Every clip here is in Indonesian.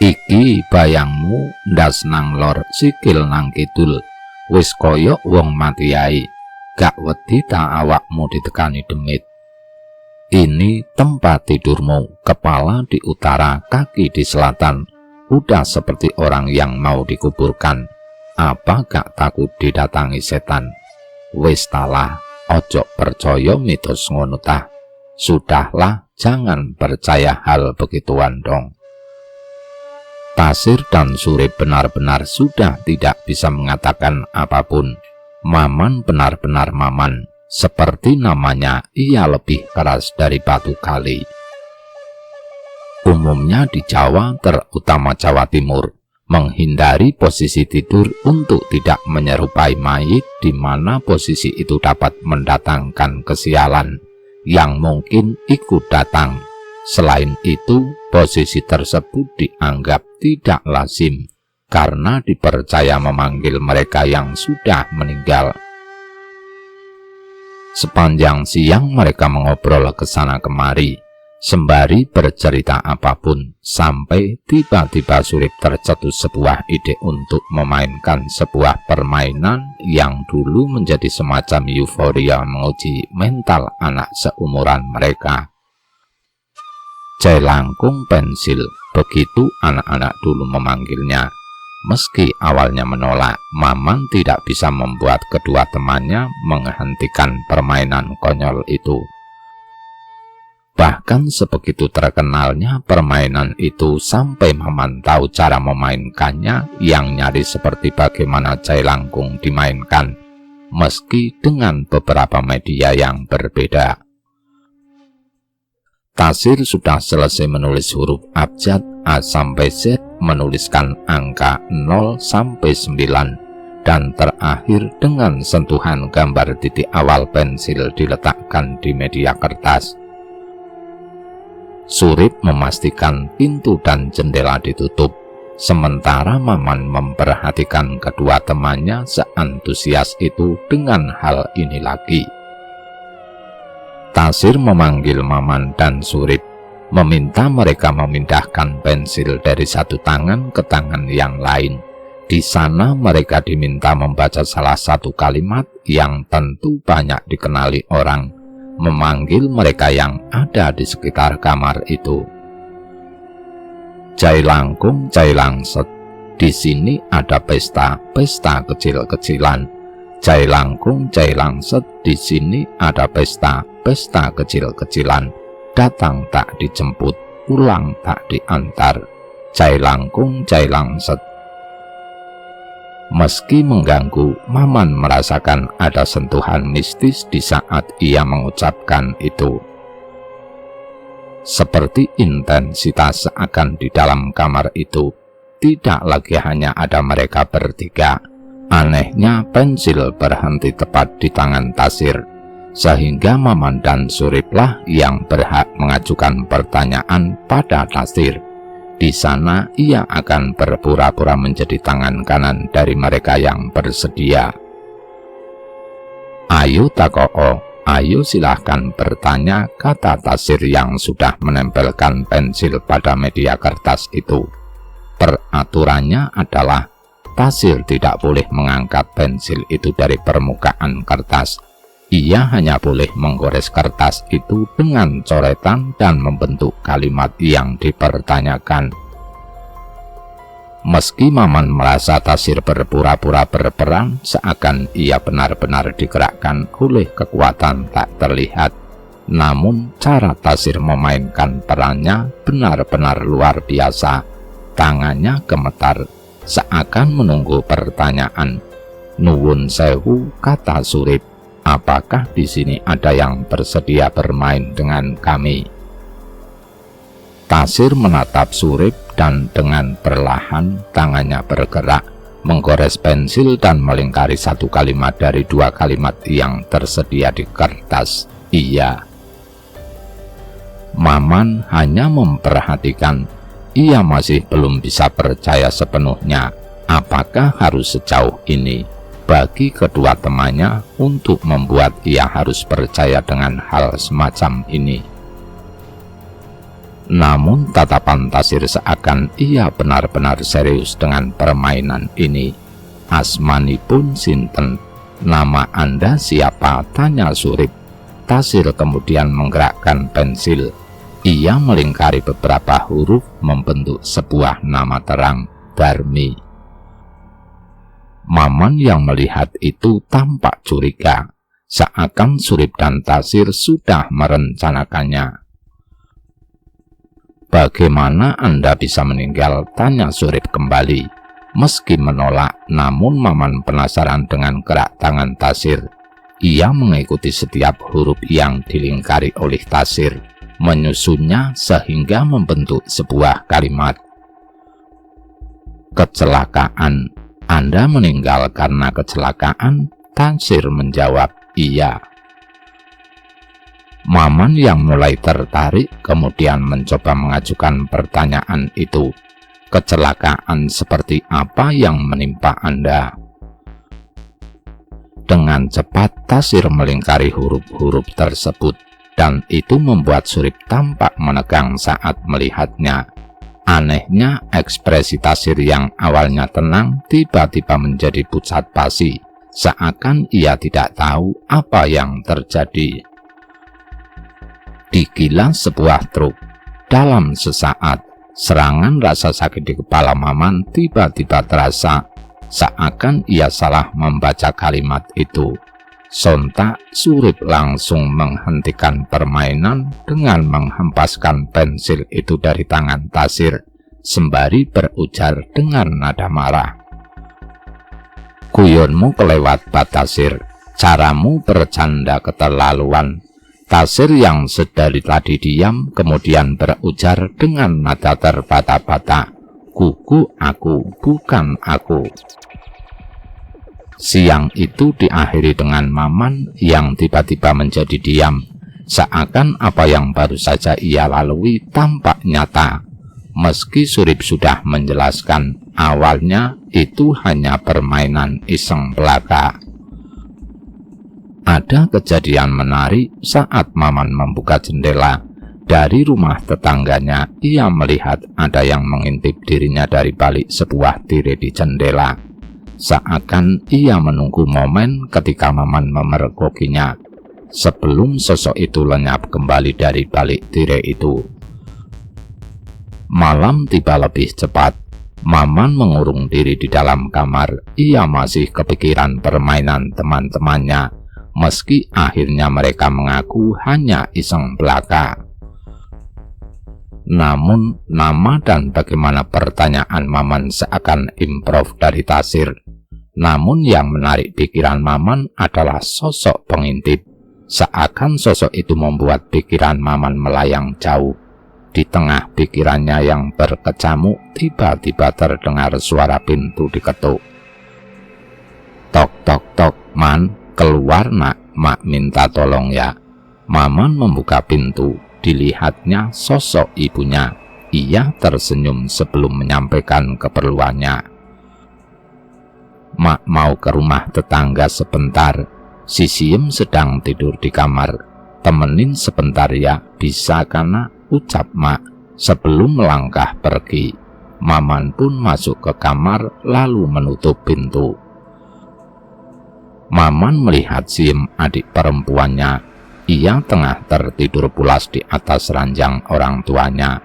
Iki bayangmu ndas nang lor sikil nang kidul, wis koyok wong mati ae, gak wedi ta awakmu ditekani demit. Ini tempat tidurmu, kepala di utara, kaki di selatan, udah seperti orang yang mau dikuburkan. Apa gak takut didatangi setan? Wis talah, ojo percaya mitos ngono tah. Sudahlah, jangan percaya hal begituan dong. Tasir dan Surip benar-benar sudah tidak bisa mengatakan apapun. Maman benar-benar Maman. Seperti namanya, ia lebih keras dari batu kali. Umumnya di Jawa, terutama Jawa Timur, menghindari posisi tidur untuk tidak menyerupai mayit, di mana posisi itu dapat mendatangkan kesialan yang mungkin ikut datang. Selain itu, posisi tersebut dianggap tidak lazim karena dipercaya memanggil mereka yang sudah meninggal. Sepanjang siang mereka mengobrol ke sana kemari, sembari bercerita apapun, sampai tiba-tiba Surip tercetus sebuah ide untuk memainkan sebuah permainan yang dulu menjadi semacam euforia menguji mental anak seumuran mereka. Jailangkung pensil, begitu anak-anak dulu memanggilnya. Meski awalnya menolak, Maman tidak bisa membuat kedua temannya menghentikan permainan konyol itu. Bahkan sebegitu terkenalnya permainan itu sampai Maman tahu cara memainkannya yang nyaris seperti bagaimana Jailangkung dimainkan, meski dengan beberapa media yang berbeda. Tasir sudah selesai menulis huruf abjad A sampai Z, menuliskan angka 0 sampai 9, dan terakhir dengan sentuhan gambar titik awal pensil diletakkan di media kertas. Surip memastikan pintu dan jendela ditutup, sementara Maman memperhatikan kedua temannya seantusias itu dengan hal ini lagi. Tasir memanggil Maman dan Surip, meminta mereka memindahkan pensil dari satu tangan ke tangan yang lain. Di sana mereka diminta membaca salah satu kalimat yang tentu banyak dikenali orang, memanggil mereka yang ada di sekitar kamar itu. Jailangkung, Jailangset, di sini ada pesta kecil-kecilan. Jailangkung, Jailangset, di sini ada pesta kecil-kecilan. Datang tak dijemput, pulang tak diantar. Jailangkung, Jailangset. Meski mengganggu, Maman merasakan ada sentuhan mistis di saat ia mengucapkan itu. Seperti intensitas seakan di dalam kamar itu tidak lagi hanya ada mereka bertiga. Anehnya pensil berhenti tepat di tangan Tasir, sehingga Maman dan Suriplah yang berhak mengajukan pertanyaan pada Tasir. Di sana ia akan berpura-pura menjadi tangan kanan dari mereka yang bersedia. Ayo takoo, ayo silahkan bertanya, kata Tasir yang sudah menempelkan pensil pada media kertas itu. Peraturannya adalah Tasir tidak boleh mengangkat pensil itu dari permukaan kertas. Ia hanya boleh menggores kertas itu dengan coretan dan membentuk kalimat yang dipertanyakan. Meski Maman merasa Tasir berpura-pura berperan, seakan ia benar-benar digerakkan oleh kekuatan tak terlihat, namun cara Tasir memainkan perannya benar-benar luar biasa. Tangannya gemetar, seakan menunggu pertanyaan. Nuwun sewu, kata Surip. Apakah di sini ada yang bersedia bermain dengan kami? Tasir menatap Surip dan dengan perlahan tangannya bergerak, menggores pensil dan melingkari satu kalimat dari dua kalimat yang tersedia di kertas. Iya. Maman hanya memperhatikan. Ia masih belum bisa percaya sepenuhnya. Apakah harus sejauh ini bagi kedua temannya untuk membuat ia harus percaya dengan hal semacam ini? Namun tatapan Tasir seakan ia benar-benar serius dengan permainan ini. "Asmanipun sinten? Nama Anda siapa?" tanya Surip. Tasir kemudian menggerakkan pensil. Ia melingkari beberapa huruf membentuk sebuah nama terang, Darmi. Maman yang melihat itu tampak curiga, seakan Surip dan Tasir sudah merencanakannya. "Bagaimana Anda bisa meninggal?" tanya Surip kembali. Meski menolak, namun Maman penasaran dengan gerak tangan Tasir. Ia mengikuti setiap huruf yang dilingkari oleh Tasir, menyusunnya sehingga membentuk sebuah kalimat. "Kecelakaan. Anda meninggal karena kecelakaan?" Tasir menjawab, "Iya." Maman yang mulai tertarik kemudian mencoba mengajukan pertanyaan itu. "Kecelakaan seperti apa yang menimpa Anda?" Dengan cepat Tasir melingkari huruf-huruf tersebut, dan itu membuat Surip tampak menegang saat melihatnya. Anehnya, ekspresi Tasir yang awalnya tenang tiba-tiba menjadi pucat pasi, seakan ia tidak tahu apa yang terjadi. Digilas sebuah truk. Dalam sesaat, serangan rasa sakit di kepala Maman tiba-tiba terasa, seakan ia salah membaca kalimat itu. Sontak Surip langsung menghentikan permainan dengan menghempaskan pensil itu dari tangan Tasir, sembari berujar dengan nada marah, "Guyonmu kelewat Tasir, caramu bercanda keterlaluan." Tasir yang sedari tadi diam kemudian berujar dengan nada terbata-bata, "Gugu aku, bukan aku." Siang itu diakhiri dengan Maman yang tiba-tiba menjadi diam, seakan apa yang baru saja ia lalui tampak nyata. Meski Surip sudah menjelaskan awalnya itu hanya permainan iseng belaka. Ada kejadian menarik saat Maman membuka jendela. Dari rumah tetangganya, ia melihat ada yang mengintip dirinya dari balik sebuah tirai di jendela. Seakan ia menunggu momen ketika Maman memergokinya, sebelum sosok itu lenyap kembali dari balik tirai itu. Malam tiba lebih cepat. Maman mengurung diri di dalam kamar. Ia masih kepikiran permainan teman-temannya, meski akhirnya mereka mengaku hanya iseng belaka. Namun, nama dan bagaimana pertanyaan Maman seakan improv dari Tasir. Namun yang menarik pikiran Maman adalah sosok pengintip. Seakan sosok itu membuat pikiran Maman melayang jauh. Di tengah pikirannya yang berkecamuk, tiba-tiba terdengar suara pintu diketuk. "Tok tok tok, Man, keluar nak, Mak minta tolong ya." Maman membuka pintu. Dilihatnya sosok ibunya. Ia tersenyum sebelum menyampaikan keperluannya. "Mak mau ke rumah tetangga sebentar. Si Siem sedang tidur di kamar. Temenin sebentar ya, bisa kana?" ucap Mak sebelum melangkah pergi. Maman pun masuk ke kamar lalu menutup pintu. Maman melihat Siem, adik perempuannya. Ia tengah tertidur pulas di atas ranjang orang tuanya.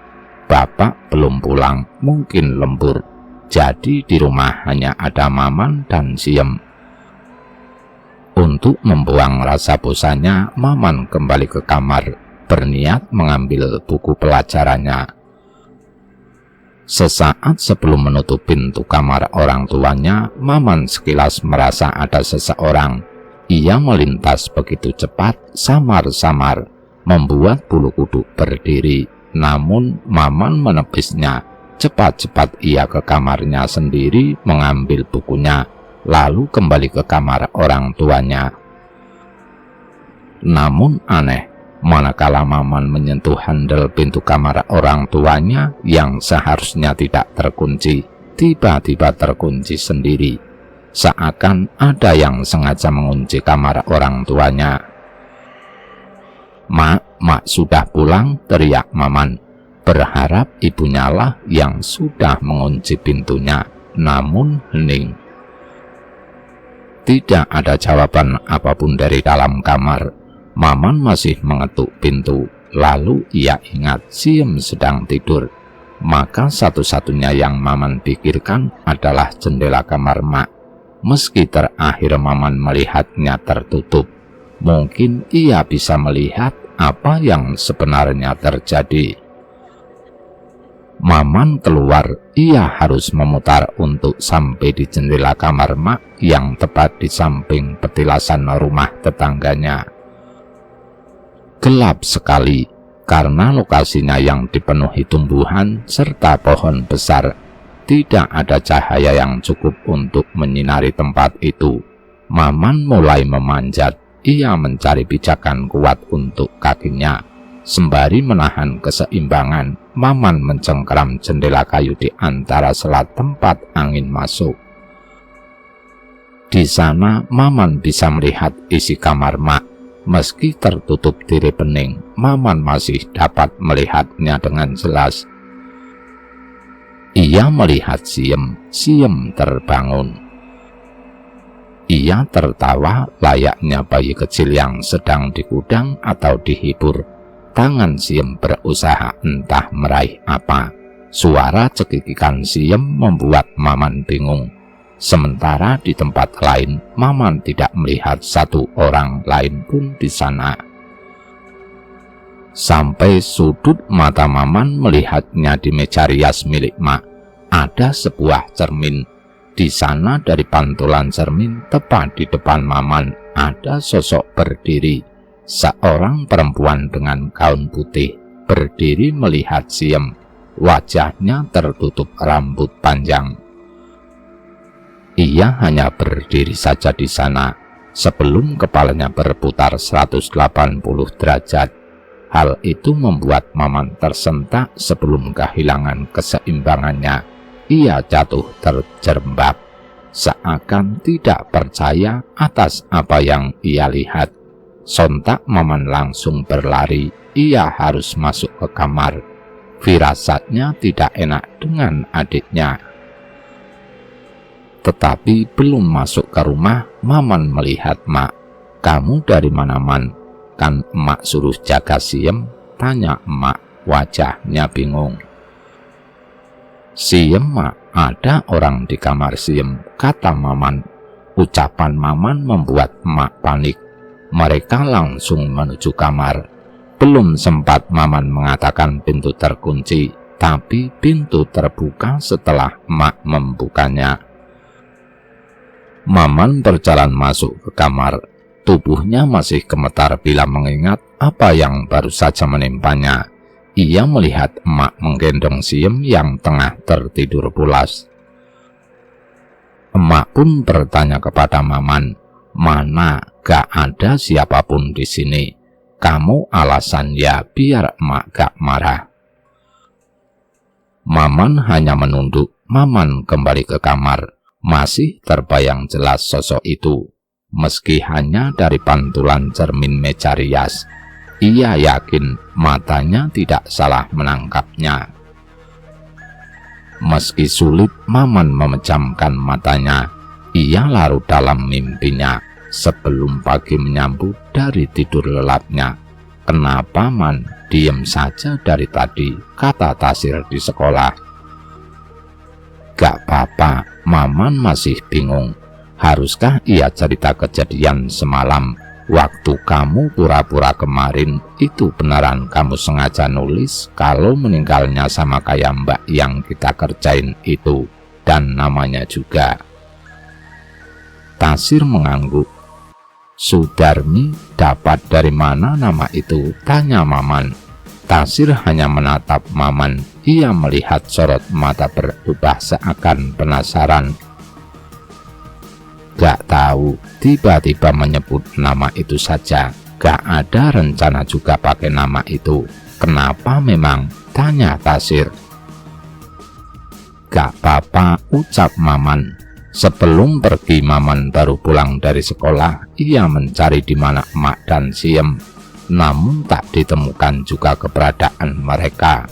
Bapak belum pulang, mungkin lembur. Jadi di rumah hanya ada Maman dan Siem. Untuk membuang rasa bosannya, Maman kembali ke kamar, berniat mengambil buku pelajarannya. Sesaat sebelum menutup pintu kamar orang tuanya, Maman sekilas merasa ada seseorang. Ia melintas begitu cepat, samar-samar, membuat bulu kuduk berdiri. Namun Maman menepisnya. Cepat-cepat ia ke kamarnya sendiri mengambil bukunya, lalu kembali ke kamar orang tuanya. Namun aneh, manakala Maman menyentuh handle pintu kamar orang tuanya yang seharusnya tidak terkunci, tiba-tiba terkunci sendiri. Seakan ada yang sengaja mengunci kamar orang tuanya. Mak sudah pulang," teriak Maman. berharap ibunya lah yang sudah mengunci pintunya. Namun hening. Tidak ada jawaban apapun dari dalam kamar. Maman masih mengetuk pintu. Lalu ia ingat Siem sedang tidur. Maka satu-satunya yang Maman pikirkan adalah jendela kamar Mak. Meski terakhir Maman melihatnya tertutup, mungkin ia bisa melihat apa yang sebenarnya terjadi. Maman keluar, ia harus memutar untuk sampai di jendela kamar Mak yang tepat di samping petilasan rumah tetangganya. Gelap sekali karena lokasinya yang dipenuhi tumbuhan serta pohon besar. Tidak ada cahaya yang cukup untuk menyinari tempat itu. Maman mulai memanjat. Ia mencari pijakan kuat untuk kakinya. Sembari menahan keseimbangan, Maman mencengkeram jendela kayu di antara selat tempat angin masuk. Di sana, Maman bisa melihat isi kamar Mak. Meski tertutup diri bening, Maman masih dapat melihatnya dengan jelas. Ia melihat Siem terbangun. Ia tertawa layaknya bayi kecil yang sedang digudang atau dihibur. Tangan Siem berusaha entah meraih apa. Suara cekikikan Siem membuat Maman bingung. Sementara di tempat lain, Maman tidak melihat satu orang lain pun di sana. Sampai sudut mata Maman melihatnya di meja rias milik Mak. Ada sebuah cermin. Di sana dari pantulan cermin tepat di depan Maman ada sosok berdiri. Seorang perempuan dengan gaun putih berdiri melihat Siem. Wajahnya tertutup rambut panjang. Ia hanya berdiri saja di sana sebelum kepalanya berputar 180 derajat. Hal itu membuat Maman tersentak sebelum kehilangan keseimbangannya. Ia jatuh terjerembab, seakan tidak percaya atas apa yang ia lihat. Sontak Maman langsung berlari. Ia harus masuk ke kamar. Firasatnya tidak enak dengan adiknya. Tetapi belum masuk ke rumah, Maman melihat Mak. "Kamu dari mana, Man? Kan emak suruh jaga Siem?" tanya emak, wajahnya bingung. "Siem, Mak, ada orang di kamar Siem," kata Maman. Ucapan Maman membuat emak panik. Mereka langsung menuju kamar. Belum sempat Maman mengatakan pintu terkunci, tapi pintu terbuka setelah emak membukanya. Maman berjalan masuk ke kamar. Tubuhnya masih gemetar bila mengingat apa yang baru saja menimpanya. Ia melihat emak menggendong Siem yang tengah tertidur pulas. Emak pun bertanya kepada Maman, "Mana? Gak ada siapapun di sini. Kamu alasan ya biar emak gak marah." Maman hanya menunduk. Maman kembali ke kamar. Masih terbayang jelas sosok itu. Meski hanya dari pantulan cermin meja rias, ia yakin matanya tidak salah menangkapnya. Meski sulit Maman memejamkan matanya, ia larut dalam mimpinya sebelum pagi menyambut dari tidur lelapnya. "Kenapa, Man? Diem saja dari tadi," kata Tasir di sekolah. "Gak apa-apa," Maman masih bingung. Haruskah ia cerita kejadian semalam? Waktu kamu pura-pura kemarin, itu beneran kamu sengaja nulis kalau meninggalnya sama kayak Mbak yang kita kerjain itu, dan namanya juga. Tasir mengangguk. "Sudarmi dapat dari mana nama itu?" tanya Maman. Tasir hanya menatap Maman. Ia melihat sorot mata berubah seakan penasaran. "Gak tahu, tiba-tiba menyebut nama itu saja. Gak ada rencana juga pakai nama itu. Kenapa memang?" tanya Tasir. "Gak apa-apa," ucap Maman. Sebelum pergi, Maman baru pulang dari sekolah. Ia mencari di mana emak dan Siem, namun tak ditemukan juga keberadaan mereka.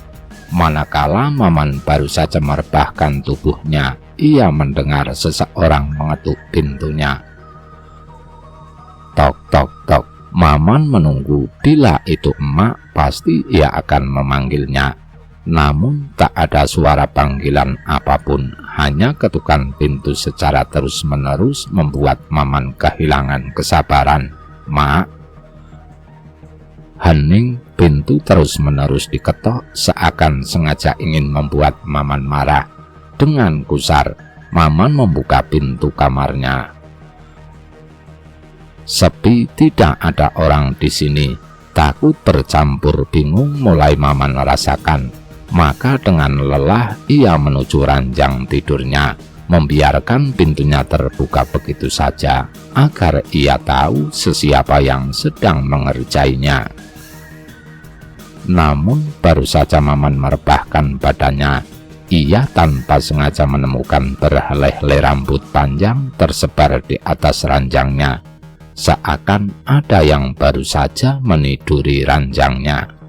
Manakala Maman baru saja merebahkan tubuhnya, ia mendengar seseorang mengetuk pintunya. Tok tok tok. Maman menunggu bila itu emak, pasti ia akan memanggilnya. Namun tak ada suara panggilan apapun, hanya ketukan pintu secara terus-menerus membuat Maman kehilangan kesabaran. "Mak." Hening, pintu terus-menerus diketok, seakan sengaja ingin membuat Maman marah. Dengan gusar, Maman membuka pintu kamarnya. Sepi, tidak ada orang di sini. Takut bercampur bingung mulai Maman rasakan. Maka dengan lelah ia menuju ranjang tidurnya, membiarkan pintunya terbuka begitu saja, agar ia tahu sesiapa yang sedang mengerjainya. Namun baru saja Maman merebahkan badannya, ia tanpa sengaja menemukan berhelai-helai rambut panjang tersebar di atas ranjangnya, seakan ada yang baru saja meniduri ranjangnya.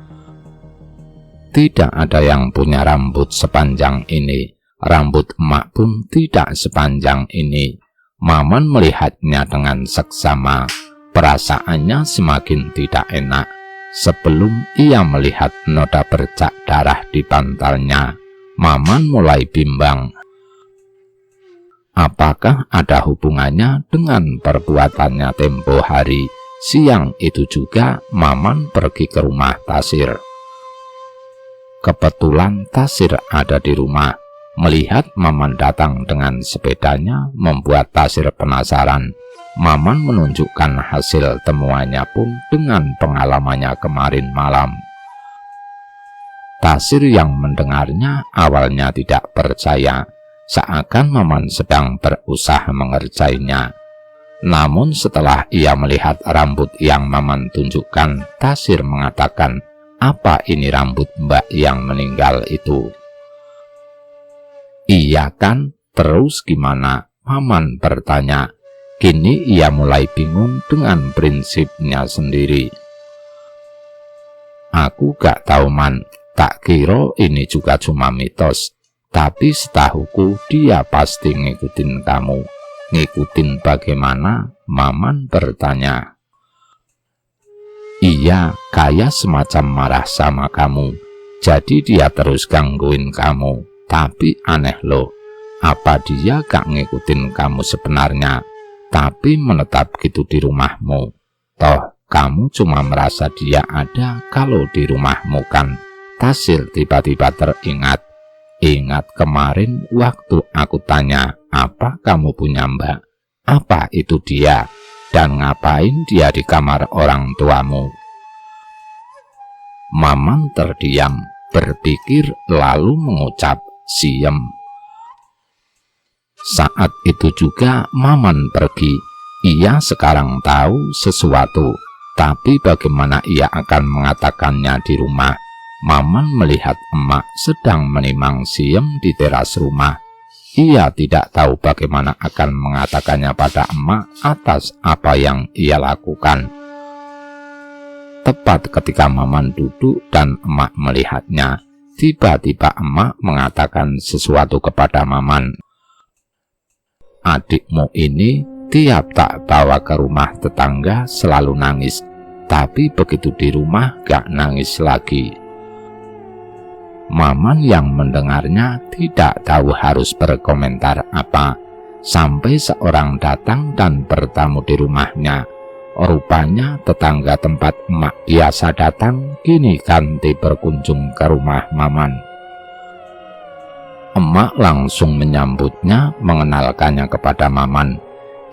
Tidak ada yang punya rambut sepanjang ini, rambut emak pun tidak sepanjang ini. Maman melihatnya dengan seksama, perasaannya semakin tidak enak. Sebelum ia melihat noda bercak darah di pantalnya, Maman mulai bimbang. Apakah ada hubungannya dengan perbuatannya tempo hari? Siang itu juga Maman pergi ke rumah Tasir. Kebetulan Tasir ada di rumah. Melihat Maman datang dengan sepedanya membuat Tasir penasaran. Maman menunjukkan hasil temuannya pun dengan pengalamannya kemarin malam. Tasir yang mendengarnya awalnya tidak percaya, seakan Maman sedang berusaha mengerjainya. Namun setelah ia melihat rambut yang Maman tunjukkan, Tasir mengatakan, "Apa ini rambut Mbak yang meninggal itu?" "Iya kan, terus gimana?" Maman bertanya. Kini ia mulai bingung dengan prinsipnya sendiri. "Aku gak tahu Man, tak kira ini juga cuma mitos. Tapi setahuku dia pasti ngikutin kamu." "Ngikutin bagaimana?" Maman bertanya. "Iya, kayak semacam marah sama kamu. Jadi dia terus gangguin kamu. Tapi aneh loh, apa dia gak ngikutin kamu sebenarnya, tapi menetap gitu di rumahmu? Toh kamu cuma merasa dia ada kalau di rumahmu kan?" Tasir tiba-tiba teringat. "Ingat kemarin waktu aku tanya, apa kamu punya Mbak? Apa itu dia? Dan ngapain dia di kamar orang tuamu?" Maman terdiam, berpikir lalu mengucap, "Siem." Saat itu juga Maman pergi. Ia sekarang tahu sesuatu, tapi bagaimana ia akan mengatakannya di rumah? Maman melihat emak sedang menimang siem di teras rumah. Ia tidak tahu bagaimana akan mengatakannya pada emak atas apa yang ia lakukan. Tepat ketika Maman duduk dan emak melihatnya, tiba-tiba emak mengatakan sesuatu kepada Maman. "Adikmu ini tiap tak bawa ke rumah tetangga selalu nangis, tapi begitu di rumah gak nangis lagi." Maman yang mendengarnya tidak tahu harus berkomentar apa, sampai seorang datang dan bertamu di rumahnya. Rupanya tetangga tempat emak biasa datang kini ganti berkunjung ke rumah Maman. Emak langsung menyambutnya, mengenalkannya kepada Maman.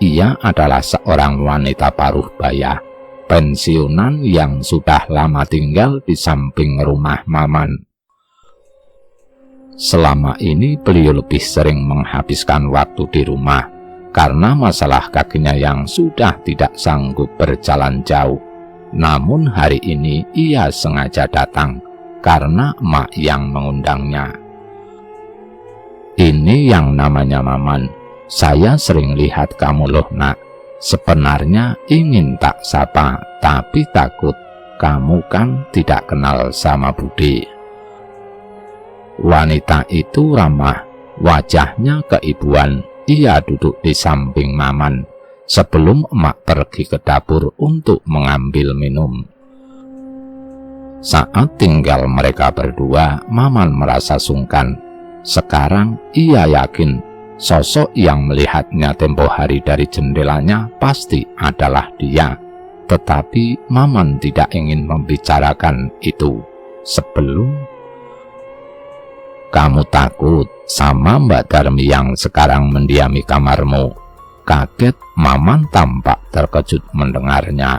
Ia adalah seorang wanita paruh baya, pensiunan yang sudah lama tinggal di samping rumah Maman. Selama ini beliau lebih sering menghabiskan waktu di rumah karena masalah kakinya yang sudah tidak sanggup berjalan jauh. Namun hari ini ia sengaja datang karena emak yang mengundangnya. "Ini yang namanya Maman. Saya sering lihat kamu loh nak. Sebenarnya ingin tak sapa, tapi takut. Kamu kan tidak kenal sama Budi." Wanita itu ramah, wajahnya keibuan. Ia duduk di samping Maman sebelum emak pergi ke dapur untuk mengambil minum. Saat tinggal mereka berdua, Maman merasa sungkan. Sekarang ia yakin sosok yang melihatnya tempo hari dari jendelanya pasti adalah dia. Tetapi Maman tidak ingin membicarakan itu sebelum. "Kamu takut sama Mbak Darmi yang sekarang mendiami kamarmu?" Kaget Maman tampak terkejut mendengarnya.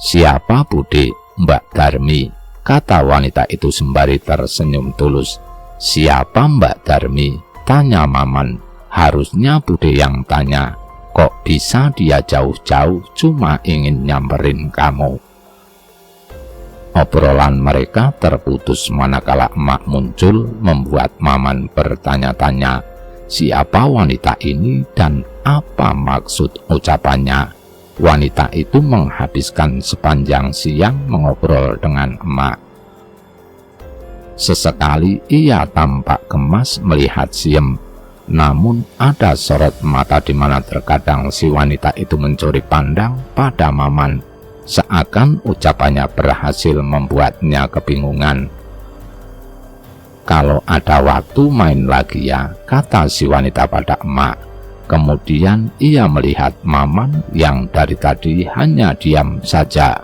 "Siapa Bude? Mbak Darmi," kata wanita itu sembari tersenyum tulus. "Siapa Mbak Darmi?" tanya Maman. "Harusnya Bude yang tanya. Kok bisa dia jauh-jauh cuma ingin nyamperin kamu?" Obrolan mereka terputus manakala emak muncul, membuat Maman bertanya-tanya siapa wanita ini dan apa maksud ucapannya. Wanita itu menghabiskan sepanjang siang mengobrol dengan emak. Sesekali ia tampak gemas melihat Siem, namun ada sorot mata di mana terkadang si wanita itu mencuri pandang pada Maman, seakan ucapannya berhasil membuatnya kebingungan. "Kalau ada waktu main lagi ya," kata si wanita pada emak. Kemudian ia melihat Maman yang dari tadi hanya diam saja.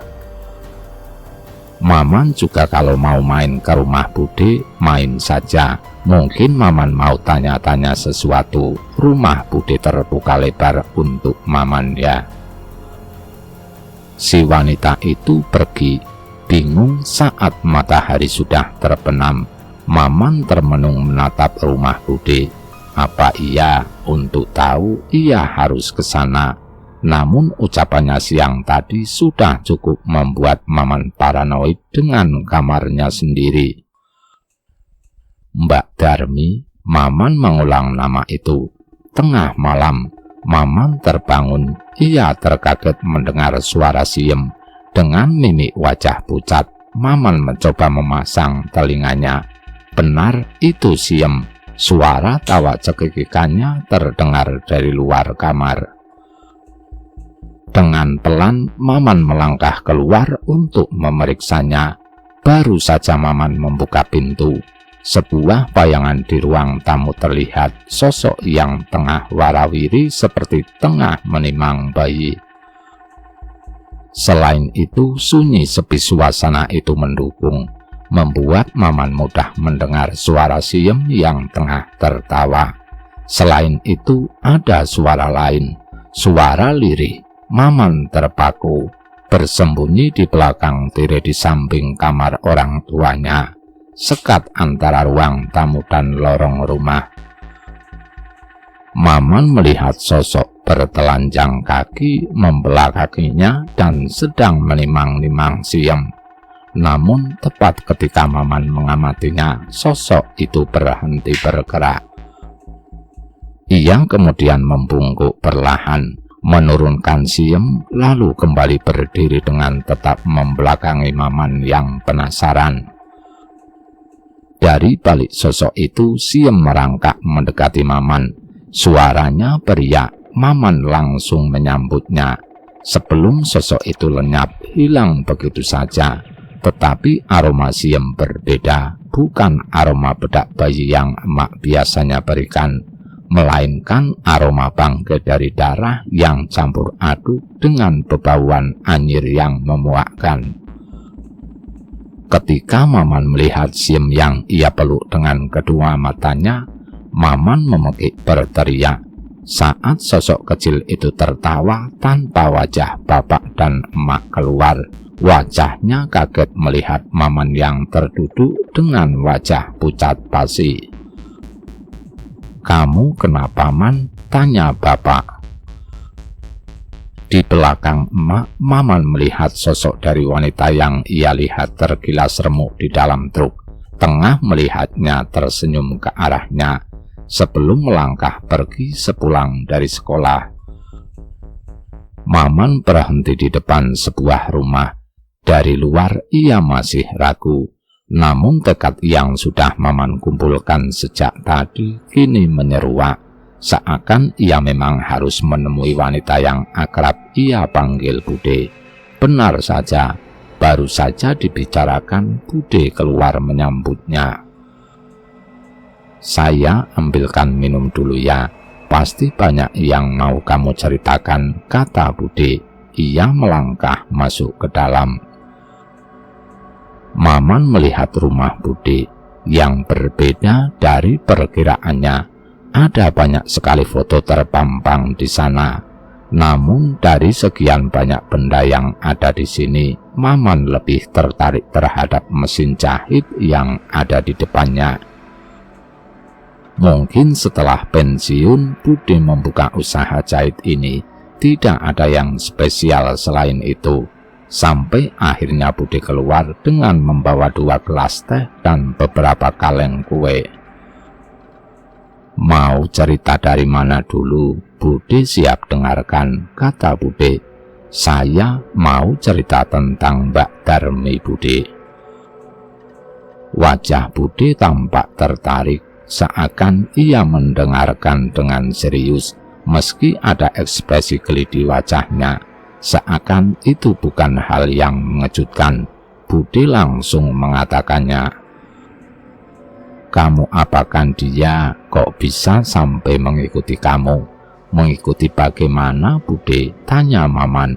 Maman juga kalau mau main ke rumah Bude, main saja. Mungkin Maman mau tanya-tanya sesuatu. Rumah Bude terbuka lebar untuk Maman ya. Si wanita itu pergi, bingung saat matahari sudah terbenam. Maman termenung menatap rumah Bude. Apa iya untuk tahu ia harus ke sana? Namun ucapannya siang tadi sudah cukup membuat Maman paranoid dengan kamarnya sendiri. "Mbak Darmi," Maman mengulang nama itu. Tengah malam, Maman terbangun. Ia terkaget mendengar suara Siem. Dengan mimik wajah pucat, Maman mencoba memasang telinganya. Benar itu Siem. Suara tawa cekikikannya terdengar dari luar kamar. Dengan pelan, Maman melangkah keluar untuk memeriksanya. Baru saja Maman membuka pintu, sebuah bayangan di ruang tamu terlihat, sosok yang tengah warawiri seperti tengah menimang bayi. Selain itu, sunyi sepi suasana itu mendukung, membuat Maman mudah mendengar suara Siem yang tengah tertawa. Selain itu, ada suara lain, suara lirih. Maman terpaku, bersembunyi di belakang tirai di samping kamar orang tuanya, sekat antara ruang tamu dan lorong rumah. Maman melihat sosok bertelanjang kaki membelah kakinya dan sedang menimang-nimang Siem. Namun tepat ketika Maman mengamatinya, sosok itu berhenti bergerak. Ia kemudian membungkuk perlahan, menurunkan Siem, lalu kembali berdiri dengan tetap membelakangi Maman yang penasaran. Dari balik sosok itu, Siem merangkak mendekati Maman. Suaranya beriak. Maman langsung menyambutnya. Sebelum sosok itu lenyap, hilang begitu saja. Tetapi aroma Siem berbeda, bukan aroma bedak bayi yang emak biasanya berikan, melainkan aroma bangkai dari darah yang campur aduk dengan bebauan anyir yang memuakkan. Ketika Maman melihat Siem yang ia peluk dengan kedua matanya, Maman memekik berteriak. Saat sosok kecil itu tertawa tanpa wajah bapak dan emak keluar, wajahnya kaget melihat Maman yang terduduk dengan wajah pucat pasi. "Kamu kenapa, Man?" tanya bapak. Di belakang emak, Maman melihat sosok dari wanita yang ia lihat tergilas remuk di dalam truk. Tengah melihatnya tersenyum ke arahnya sebelum melangkah pergi sepulang dari sekolah. Maman berhenti di depan sebuah rumah. Dari luar ia masih ragu. Namun tekad yang sudah Maman kumpulkan sejak tadi kini menyeruak, seakan ia memang harus menemui wanita yang akrab ia panggil Bude. Benar saja, baru saja dibicarakan, Bude keluar menyambutnya. "Saya ambilkan minum dulu ya, pasti banyak yang mau kamu ceritakan," kata Bude. Ia melangkah masuk ke dalam. Maman melihat rumah Bude yang berbeda dari perkiraannya. Ada banyak sekali foto terpampang di sana. Namun dari sekian banyak benda yang ada di sini, Maman lebih tertarik terhadap mesin jahit yang ada di depannya. Mungkin setelah pensiun, Bude membuka usaha jahit ini. Tidak ada yang spesial selain itu. Sampai akhirnya Bude keluar dengan membawa 2 gelas teh dan beberapa kaleng kue. "Mau cerita dari mana dulu?" "Bude siap dengarkan," kata Bude. "Saya mau cerita tentang Mbak Darmi, Bude." Wajah Bude tampak tertarik, seakan ia mendengarkan dengan serius, meski ada ekspresi geli di wajahnya. Seakan itu bukan hal yang mengejutkan. Bude langsung mengatakannya. "Kamu apakan dia? Kok bisa sampai mengikuti kamu?" "Mengikuti bagaimana, Bude?" tanya Maman.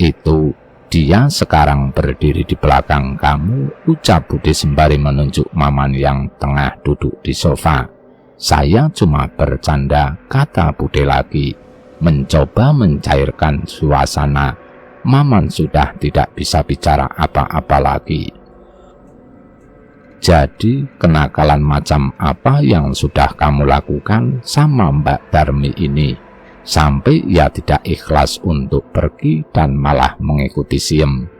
"Itu dia sekarang berdiri di belakang kamu," ucap Bude sembari menunjuk Maman yang tengah duduk di sofa. "Saya cuma bercanda," kata Bude lagi, mencoba mencairkan suasana. Maman sudah tidak bisa bicara apa-apa lagi. "Jadi kenakalan macam apa yang sudah kamu lakukan sama Mbak Darmi ini, sampai ia tidak ikhlas untuk pergi dan malah mengikuti Siem?"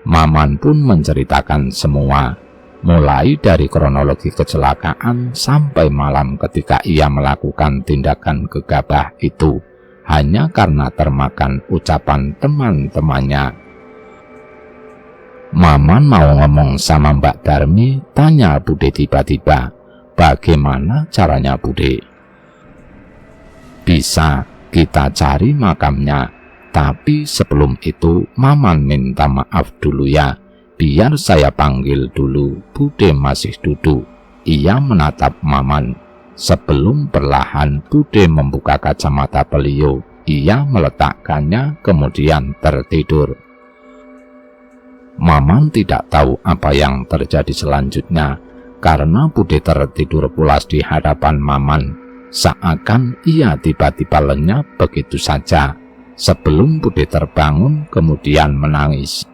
Maman pun menceritakan semua, mulai dari kronologi kecelakaan sampai malam ketika ia melakukan tindakan gegabah itu, hanya karena termakan ucapan teman-temannya. "Maman mau ngomong sama Mbak Darmi?" tanya Bude tiba-tiba. "Bagaimana caranya, Bude?" "Bisa kita cari makamnya, tapi sebelum itu Maman minta maaf dulu ya. Biar saya panggil dulu." Bude masih duduk. Ia menatap Maman. Sebelum perlahan Bude membuka kacamata beliau, ia meletakkannya kemudian tertidur. Maman tidak tahu apa yang terjadi selanjutnya, karena Bude tertidur pulas di hadapan Maman, seakan ia tiba-tiba lenyap begitu saja. Sebelum Bude terbangun kemudian menangis.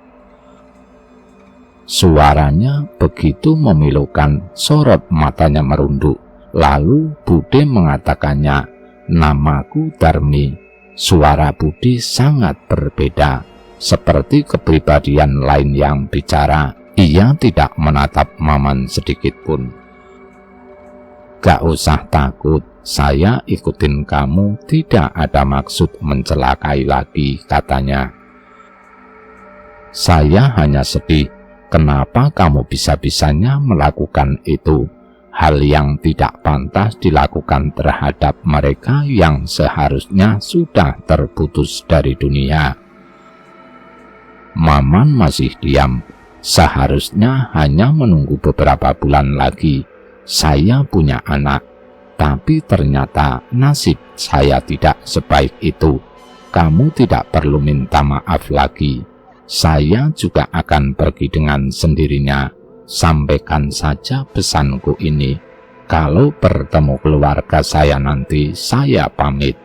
Suaranya begitu memilukan, sorot matanya merunduk. Lalu Bude mengatakannya, "Namaku Darmi." Suara Bude sangat berbeda, seperti kepribadian lain yang bicara. Ia tidak menatap Maman sedikit pun. "Gak usah takut, saya ikutin kamu, tidak ada maksud mencelakai lagi," katanya. "Saya hanya sedih, kenapa kamu bisa-bisanya melakukan itu? Hal yang tidak pantas dilakukan terhadap mereka yang seharusnya sudah terputus dari dunia." Maman masih diam. "Seharusnya hanya menunggu beberapa bulan lagi. Saya punya anak, tapi ternyata nasib saya tidak sebaik itu. Kamu tidak perlu minta maaf lagi. Saya juga akan pergi dengan sendirinya. Sampaikan saja pesanku ini. Kalau bertemu keluarga saya nanti, saya pamit."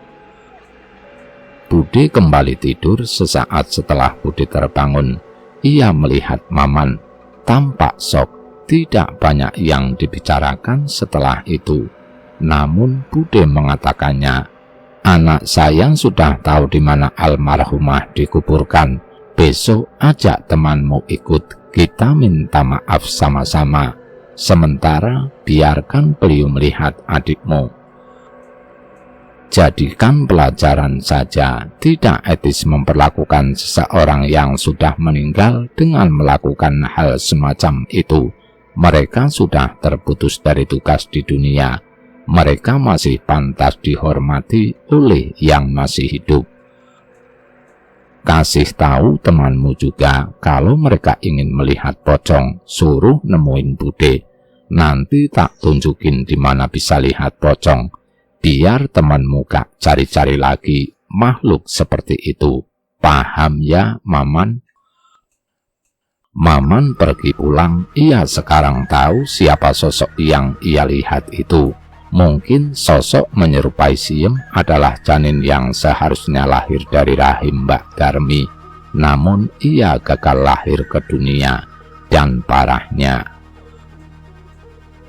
Bude kembali tidur. Sesaat setelah Bude terbangun, ia melihat Maman. Tampak shock. Tidak banyak yang dibicarakan setelah itu. Namun Bude mengatakannya, "Anak saya sudah tahu di mana almarhumah dikuburkan. Besok ajak temanmu ikut. Kita minta maaf sama-sama. Sementara biarkan beliau melihat adikmu." Jadikan pelajaran saja, tidak etis memperlakukan seseorang yang sudah meninggal dengan melakukan hal semacam itu. Mereka sudah terputus dari tugas di dunia. Mereka masih pantas dihormati oleh yang masih hidup. Kasih tahu temanmu juga, kalau mereka ingin melihat pocong, suruh nemuin Bude. Nanti tak tunjukin di mana bisa lihat pocong. Biar temanmu gak cari-cari lagi makhluk seperti itu. Paham ya, Maman? Maman pergi pulang. Ia sekarang tahu siapa sosok yang ia lihat itu. Mungkin sosok menyerupai Siem adalah janin yang seharusnya lahir dari rahim Mbak Darmi. Namun ia gagal lahir ke dunia. Dan parahnya,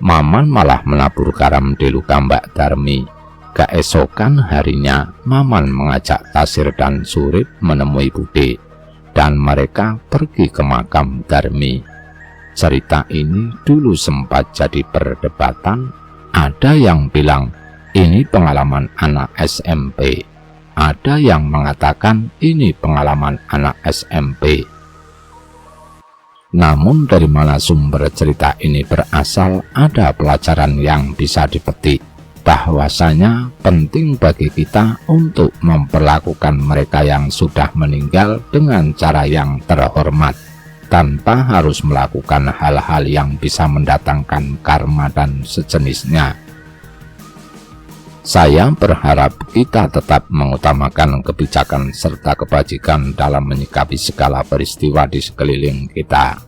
Maman malah menabur garam di luka Mbak Darmi. Keesokan harinya, Maman mengajak Tasir dan Surip menemui Bude, dan mereka pergi ke makam Darmi. Cerita ini dulu sempat jadi perdebatan. Ada yang bilang ini pengalaman anak SMP, ada yang mengatakan ini pengalaman anak SMP. Namun dari mana sumber cerita ini berasal, ada pelajaran yang bisa dipetik. Bahwasanya penting bagi kita untuk memperlakukan mereka yang sudah meninggal dengan cara yang terhormat, tanpa harus melakukan hal-hal yang bisa mendatangkan karma dan sejenisnya. Saya berharap kita tetap mengutamakan kebijakan serta kebajikan dalam menyikapi segala peristiwa di sekeliling kita.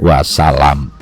Wassalam.